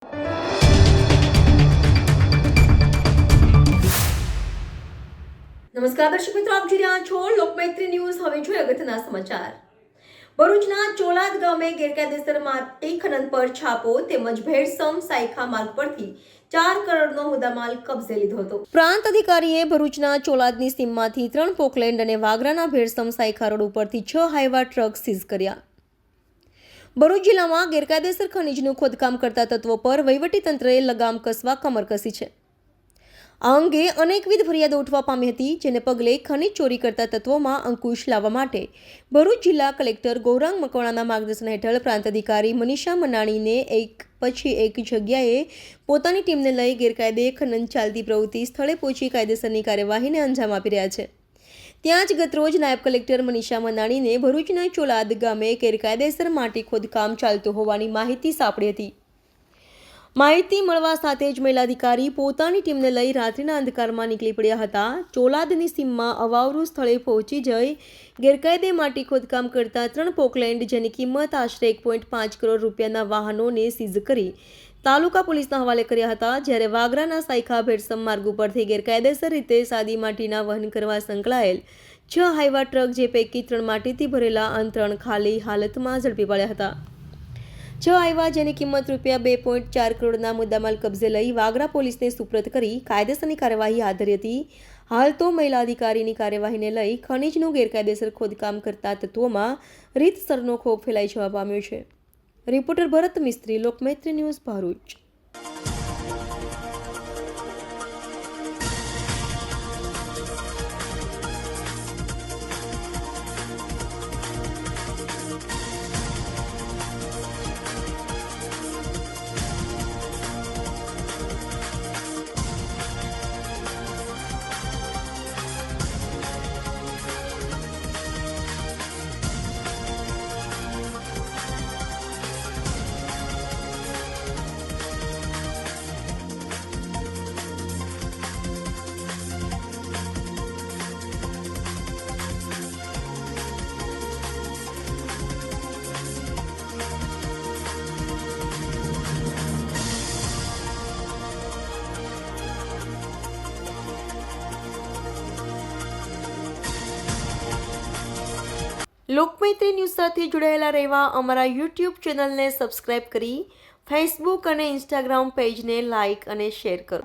નમસ્કાર દર્શક મિત્રો, આપ જોઈ રહ્યા છો લોકમૈત્રી ન્યૂઝ। હવે જોઈએ અગત્યના સમાચાર। ભરૂચના ચોલાદ ગામે ગેરકાયદેસર માટી ખનન પર છાપો તેમજ ભેળસમ સાયખા માર્ગ પરથી 4 કરોડનો મુદ્દામાલ કબજે લીધો હતો। પ્રાંત અધિકારીએ ભરૂચના ચોલાદની સીમમાંથી 3 પોકલેન્ડ અને વાગરાના ભેળસમ સાયખા રોડ ઉપરથી 6 હાઈવા ટ્રક સીઝ કર્યા। ભરૂચ જિલ્લામાં ગેરકાયદેસર ખનીજનું ખોદકામ કરતા તત્વો પર વહીવટીતંત્રએ લગામ કસવા કમર કસી છે। આ અંગે અનેકવિધ ફરિયાદો ઉઠવા પામી હતી, જેને પગલે ખનીજ ચોરી કરતા તત્વોમાં અંકુશ લાવવા માટે ભરૂચ જિલ્લા કલેક્ટર ગૌરાંગ મકવાણાના માર્ગદર્શન હેઠળ પ્રાંત અધિકારી મનીષા મનાણીને એક પછી એક જગ્યાએ પોતાની ટીમને લઈ ગેરકાયદે ખનન ચાલતી પ્રવૃત્તિ સ્થળે પહોંચી કાયદેસરની કાર્યવાહીને અંજામ આપી રહ્યા છે। ત્યાં જ ગતરોજ નાયબ કલેક્ટર મનીષા મનાણીને ભરૂચના ચોલાદ ગામે ગેરકાયદેસર માટી ખોદકામ ચાલતું હોવાની માહિતી સાંપડી હતી। માહિતી મળવા સાથે જ મહિલા અધિકારી પોતાની ટીમને લઈ રાત્રિના અંધકારમાં નીકળી પડ્યા હતા। ચોલાદની સીમમાં અવાવરૂ સ્થળે પહોંચી જઈ ગેરકાયદે માટી ખોદકામ કરતા 3 પોકલેન્ડ, જેની કિંમત આશરે 1.5 કરોડ રૂપિયાના વાહનોને સીઝ કરી તાલુકા પોલીસના હવાલે કર્યા હતા। જ્યારે વાગરાના સાયખા ભેળસમ માર્ગ ઉપરથી ગેરકાયદેસર રીતે સાદી માટીના વહન કરવા સંકળાયેલ 6 હાઈવા ટ્રક, જે પૈકી 3 માટીથી ભરેલા અને 3 ખાલી હાલતમાં ઝડપી પડ્યા હતા। 6 હાઈવા, જેની કિંમત રૂપિયા 2.4 કરોડના મુદ્દામાલ કબજે લઈ વાગરા પોલીસને સુપ્રત કરી કાયદેસરની કાર્યવાહી હાથ ધરી હતી। હાલ તો મહિલા અધિકારીની કાર્યવાહીને લઈ ખનીજનું ગેરકાયદેસર ખોદકામ કરતા તત્વોમાં રીતસરનો ખોફ ફેલાઈ જવા પામ્યો છે। રિપોર્ટર ભરત મિસ્ત્રી, લોકમૈત્રી ન્યૂઝ, ભરૂચ। લોકમૈત્રી ન્યૂઝ સાથે જોડાયેલા રહેવા અમારા યુટ્યુબ ચેનલને સબસ્ક્રાઇબ કરી ફેસબુક અને ઇન્સ્ટાગ્રામ પેજને લાઇક અને શેર કરો।